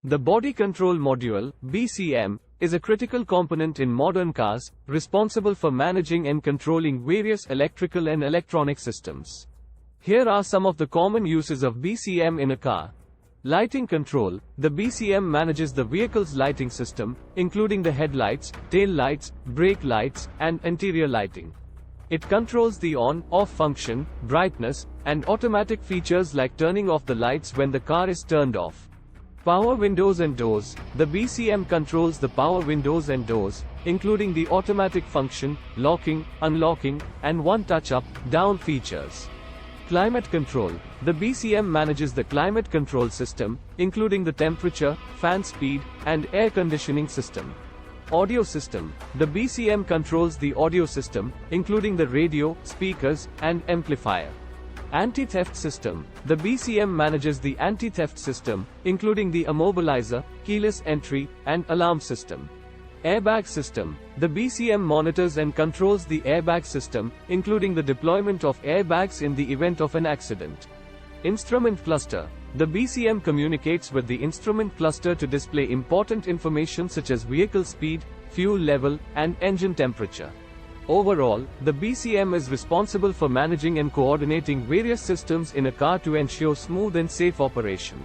The Body Control Module, BCM, is a critical component in modern cars, responsible for managing and controlling various electrical and electronic systems. Here are some of the common uses of BCM in a car. Lighting control. The BCM manages the vehicle's lighting system, including the headlights, tail lights, brake lights, and interior lighting. It controls the on-off function, brightness, and automatic features like turning off the lights when the car is turned off. Power windows and doors. The BCM controls the power windows and doors, including the automatic function, locking, unlocking, and one-touch up-down features. Climate control. The BCM manages the climate control system, including the temperature, fan speed, and air conditioning system. Audio system. The BCM controls the audio system, including the radio, speakers, and amplifier. Anti-theft system. The BCM manages the anti-theft system, including the immobilizer, keyless entry, and alarm system. Airbag system. The BCM monitors and controls the airbag system, including the deployment of airbags in the event of an accident. Instrument cluster. The BCM communicates with the instrument cluster to display important information such as vehicle speed, fuel level, and engine temperature. Overall, the BCM is responsible for managing and coordinating various systems in a car to ensure smooth and safe operation.